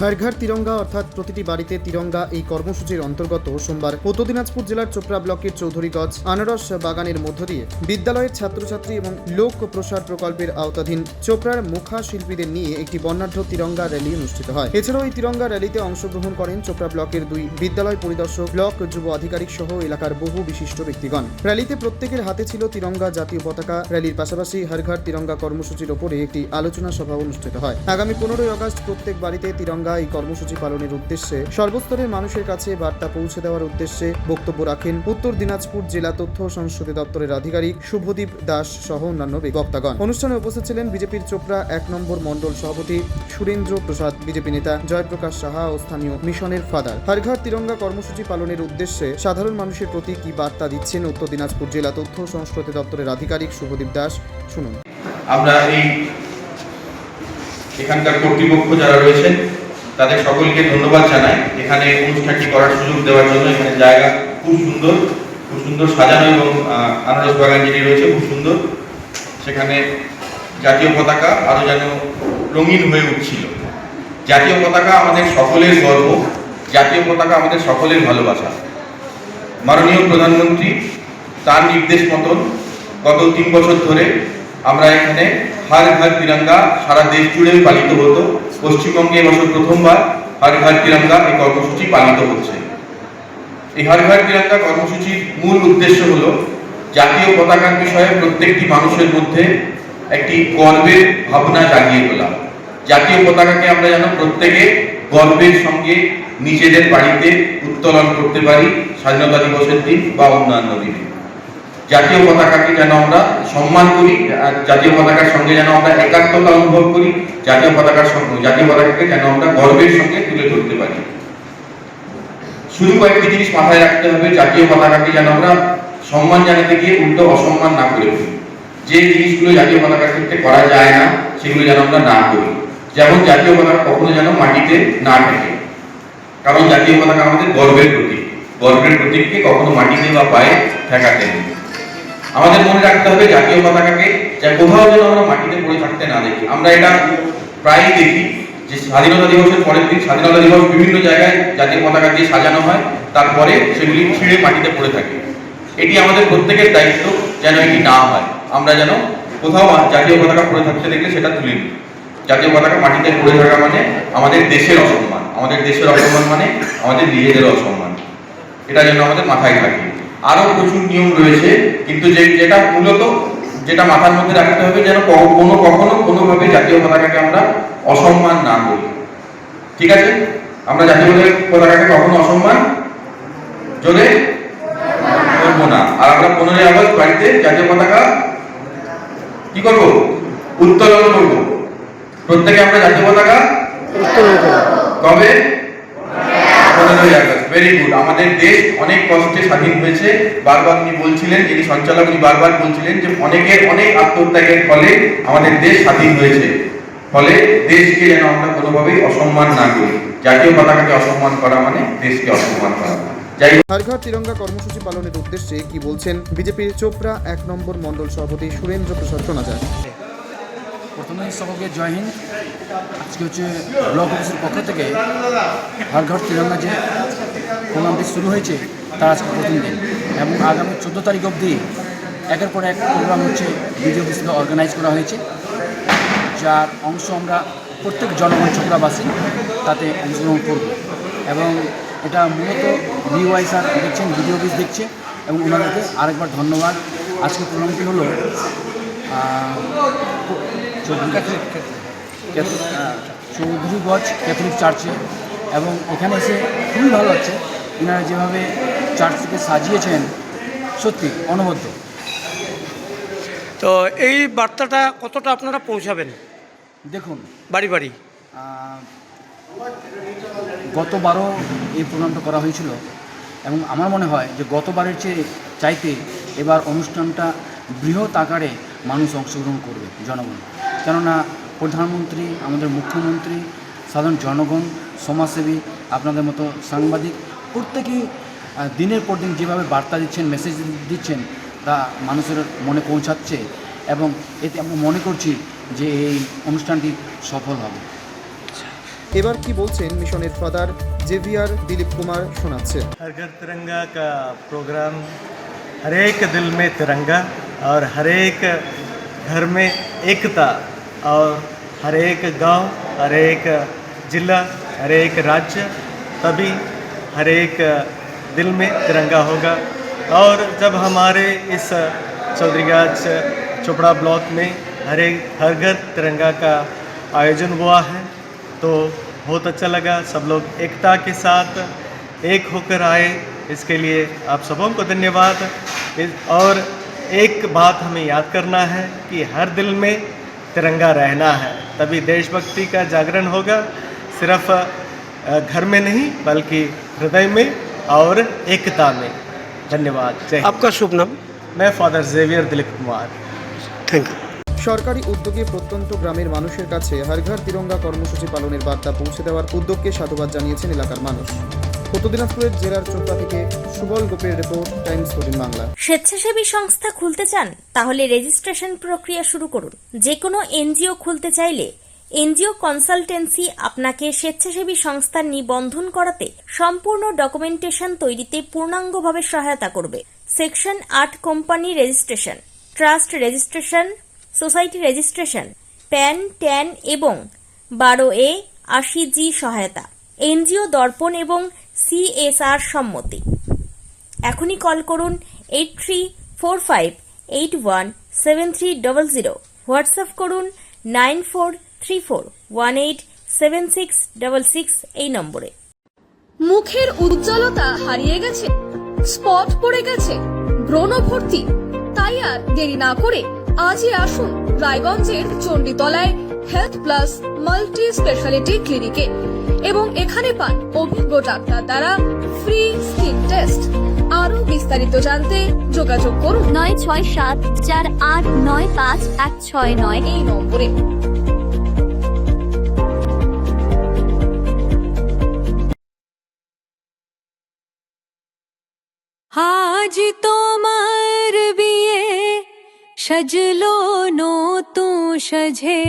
हर घर तिरंगा अर्थात प्रतिटी बाड़ीते तिरंगा এই কর্মসূচির অন্তর্গত সোমবার উত্তর দিনাজপুর জেলার চোপড়া ব্লকের চৌধুরীগঞ্জ আনারস বাগানের মধ্য দিয়ে বিদ্যালয়ের ছাত্রছাত্রী এবং লোক প্রসার প্রকল্পের আওতাধীন চোপড়ার মুখা শিল্পীদের নিয়ে একটি বর্ণাঢ্য তিরঙ্গা র্যালি অনুষ্ঠিত হয়। এছাড়াও এই তিরঙ্গা র্যালিতে অংশগ্রহণ করেন চোপড়া ব্লকের 2 বিদ্যালয় পরিদর্শক, ব্লক যুব আধিকারিক সহ এলাকার বহু বিশিষ্ট ব্যক্তিগণ। র্যালিতে প্রত্যেকের হাতে ছিল তিরঙ্গা জাতীয় পতাকা। র্যালির পাশাপাশি হর ঘর তিরঙ্গা কর্মসূচির উপরে একটি আলোচনা সভা অনুষ্ঠিত হয়। আগামী 15 আগস্ট প্রত্যেক বাড়িতে তিরঙ্গা এই কর্মসূচি পালনের উদ্দেশ্যে সর্বস্তরের মানুষের কাছে বার্তা পৌঁছে দেওয়ার উদ্দেশ্যে বক্তব্য রাখেন উত্তর দিনাজপুর জেলা তথ্য ও সংস্কৃতি দপ্তরের আধিকারিক শুভদীপ দাস সহ অন্যান্য বক্তাগণ। অনুষ্ঠানে উপস্থিত ছিলেন বিজেপির চোপড়া 1 নম্বর মণ্ডল সভাপতি সুরেন্দ্র প্রসাদ, বিজেপি নেতা জয়প্রকাশ সাহা ও স্থানীয় মিশনের ফাদার। হর ঘর তিরঙ্গা কর্মসূচি পালনের উদ্দেশ্যে সাধারণ মানুষের প্রতি কি বার্তা দিচ্ছেন উত্তর দিনাজপুর জেলা তথ্য ও সংস্কৃতি দপ্তরের আধিকারিক শুভদীপ দাস, শুনুন। আমরা এখানকার কর্তৃপক্ষ যারা রয়েছেন তাদের সকলকে ধন্যবাদ জানাই এখানে অনুষ্ঠানটি করার সুযোগ দেওয়ার জন্য। এখানে জায়গা খুব সুন্দর সাজানো এবং আনারস বাগান যেটি রয়েছে খুব সুন্দর। সেখানে জাতীয় পতাকা আরো যেন রঙিন হয়ে উঠছিল। জাতীয় পতাকা আমাদের সকলের গর্ব, জাতীয় পতাকা আমাদের সকলের ভালোবাসা। মাননীয় প্রধানমন্ত্রী তার নির্দেশ মতন গত 3 বছর ধরে আমরা এখানে হর ঘর তিরঙ্গা সারা দেশ জুড়ে পালিত হতো। পশ্চিমবঙ্গে এবছর প্রথমবার হর ঘর তিরঙ্গা এই কর্মসূচি পালিত হচ্ছে। এই হর ঘর তিরঙ্গা কর্মসূচির মূল উদ্দেশ্য হলো জাতীয় পতাকার বিষয়ে প্রত্যেকটি মানুষের মধ্যে একটি গর্বের ভাবনা জাগিয়ে তোলা। জাতীয় পতাকাকে আমরা যেন প্রত্যেকে গর্বের সঙ্গে নিজেদের বাড়িতে উত্তোলন করতে পারি স্বাধীনতা দিবসের দিন বা অন্যান্য দিনে। জাতীয় পতাকাকে যেন আমরা সম্মান করি, জাতীয় পতাকার সঙ্গে যেন আমরা একাত্মতা অনুভব করি, জাতীয় পতাকাকে যেন আমরা গর্বের সঙ্গে তুলে ধরতে পারি। শুধু কয়েকটি জিনিস মাথায় রাখতে হবে, জাতীয় পতাকাকে যেন আমরা সম্মান জানাতে গিয়ে উল্টো অসম্মান না করে ফেলি। যে জিনিসগুলো জাতীয় পতাকার ক্ষেত্রে করা যায় না সেগুলো যেন আমরা না করি। যেমন জাতীয় পতাকা কখনো যেন মাটিতে না ঠেকে, কারণ জাতীয় পতাকা আমাদের গর্বের প্রতীক। গর্বের প্রতীককে কখনো মাটিতে বা পায়ে ঠেকাতে নেই। আমাদের মনে রাখতে হবে জাতীয় পতাকাকে কোথাও যেন আমরা মাটিতে পড়ে থাকতে না দেখি। আমরা এটা প্রায়ই দেখি যে স্বাধীনতা দিবসের পরের দিন স্বাধীনতা দিবস বিভিন্ন জায়গায় জাতীয় পতাকা দিয়ে সাজানো হয়, তারপরে সেগুলি ছিঁড়ে মাটিতে পড়ে থাকে। এটি আমাদের প্রত্যেকের দায়িত্ব যেন এটি না হয়। আমরা যেন কোথাও জাতীয় পতাকা পড়ে থাকতে দেখলে সেটা তুলে নিই। জাতীয় পতাকা মাটিতে পড়ে থাকা মানে আমাদের দেশের অসম্মান, আমাদের দেশের অসম্মান মানে আমাদের নিজেদের অসম্মান। এটা যেন আমাদের মাথায় থাকে। আরো প্রচুর নিয়ম রয়েছে, কিন্তু যেটা মাথার মধ্যে রাখতে হবে যেন কখনো কোনোভাবে জাতীয় পতাকাকে আমরা অসম্মান না করি। ঠিক আছে? আমরা জাতীয় পতাকাকে কখনো অসম্মান জোরে করবো না। আর আমরা 15 আগস্ট বাড়িতে জাতীয় পতাকা কি করবো? উত্তোলন করবো। প্রত্যেকে আমরা জাতীয় পতাকা উত্তোলন করব। কবে? 15 আগস্ট। Very good. আমাদের দেশ অনেক কষ্টে স্বাধীন হয়েছে। বারবার উনি বলছিলেন, যিনি সঞ্চালক, উনি বারবার বলছিলেন যে অনেক আত্মত্যাগের ফলে আমাদের দেশ স্বাধীন হয়েছে। ফলে দেশকে যেন আমরা কোনোভাবেই অসম্মান না করি। জাতীয় পতাকাকে অসম্মান করা মানে দেশকে অসম্মান করা। হর ঘর তিরঙ্গা কর্মসূচি পালনের উদ্দেশ্যে কি বলছেন বিজেপির চোপড়া 1 নম্বর মণ্ডল সভাপতি সুরেন্দ্র প্রসাদ, শোনা যায়। প্রথমে সকলকে জয় হিন্দ। আজকে হচ্ছে ব্লক অফিসের পক্ষ থেকে হর ঘর তিরঙ্গা যে প্রোগ্রামটি শুরু হয়েছে তার আজকে প্রথম দিন, এবং আগামী 14 তারিখ অবধি একের পর এক প্রোগ্রাম হচ্ছে বিডিও অফিস থেকে অর্গানাইজ করা হয়েছে, যার অংশ আমরা প্রত্যেক জনগণ চোপড়াবাসী তাতে অংশগ্রহণ করব। এবং এটা মূলত বিওয়াই স্যার দেখছেন, বিডিও অফিস দেখছে, এবং ওনাদেরকে আরেকবার ধন্যবাদ। আজকে প্রোগ্রামটি হলো চৌধুরীগঞ্জ ক্যাথলিক চার্চে, এবং এখানে এসে খুবই ভালো লাগছে। এনারা যেভাবে চার্চকে সাজিয়েছেন সত্যি অনবদ্য। তো এই বার্তাটা কতটা আপনারা পৌঁছাবেন? দেখুন, বাড়ি বাড়ি গতবারও এই প্রোগ্রামটা করা হয়েছিল, এবং আমার মনে হয় যে গতবারের চাইতে এবার অনুষ্ঠানটা বৃহৎ আকারে মানুষ অংশগ্রহণ করবে, জনগণ। কেননা প্রধানমন্ত্রী, আমাদের মুখ্যমন্ত্রী, সাধারণ জনগণ, সমাজসেবী, আপনাদের মতো সাংবাদিক প্রত্যেকেই দিনের পর দিন যেভাবে বার্তা দিচ্ছেন, মেসেজ দিচ্ছেন, তা মানুষের মনে পৌঁছাচ্ছে, এবং এতে আমরা মনে করছি যে এই অনুষ্ঠানটি সফল হবে। এবার কি বলছেন মিশনের ফাদার জেভিয়ার দিলীপ কুমার শোনাচ্ছে। हर घर तिरंगा का प्रोग्राम हर एक दिल में तिरंगा और हर एक घर में एकता और हर एक गांव, हर एक जिला, हर एक राज्य, तभी हर एक दिल में तिरंगा होगा। और जब हमारे इस चौधरीगाछ चोपड़ा ब्लॉक में हर घर तिरंगा का आयोजन हुआ है तो बहुत अच्छा लगा। सब लोग एकता के साथ एक होकर आए, इसके लिए आप सबों को धन्यवाद। और एक बात हमें याद करना है कि हर दिल में तिरंगा रहना है, तभी देशभक्ति का जागरण होगा, सिर्फ घर में नहीं बल्कि हृदय में और एकता में। धन्यवाद। जय हिंद। आपका शुभ नाम? मैं father Xavier Dilip Kumar. Thank you. সরকারি উদ্যোগে প্রত্যন্ত গ্রামের মানুষের কাছে হর ঘর তিরঙ্গা কর্মসূচি পালনের বার্তা পৌঁছে দেওয়ার উদ্যোগকে সাধুবাদ জানিয়েছেন এলাকার মানুষ। উত্তর দিনাজপুরের জেলার চোপড়া থেকে সুবল গোপের রিপোর্ট, টাইমস 14 বাংলা। স্বেচ্ছাসেবী সংস্থা খুলতে চান? তাহলে রেজিস্ট্রেশন প্রক্রিয়া শুরু করুন। যে কোনো এনজিও খুলতে চাইলে এনজিও কনসালটেন্সি আপনাকে স্বেচ্ছাসেবী সংস্থার নিবন্ধন করাতে সম্পূর্ণ ডকুমেন্টেশন তৈরিতে পূর্ণাঙ্গভাবে সহায়তা করবে। Section 8 company registration, trust registration, society registration, pan, tan এবং 12A 80G সহায়তা, এনজিও দর্পণ এবং CSR সম্মতি। এখনই কল করুন 8345817300, হোয়াটসঅ্যাপ করুন 9434187666 এই নম্বরে। মুখের উজ্জ্বলতা হারিয়ে গেছে, স্পট পড়ে গেছে, ব্রণ ভর্তি, তাই আর দেরি না করে আজই আসুন রায়গঞ্জের চণ্ডীতলায় হেলথ প্লাস মাল্টি স্পেশালিটি ক্লিনিকে এবং এখানে পান অভিজ্ঞ ডাক্তার দ্বারা ফ্রি স্কিন টেস্ট। আরো বিস্তারিত জানতে যোগাযোগ করুন 9674895169 এই নম্বরে। আজ তোমার বিয়ে সাজলো নতুন সাজে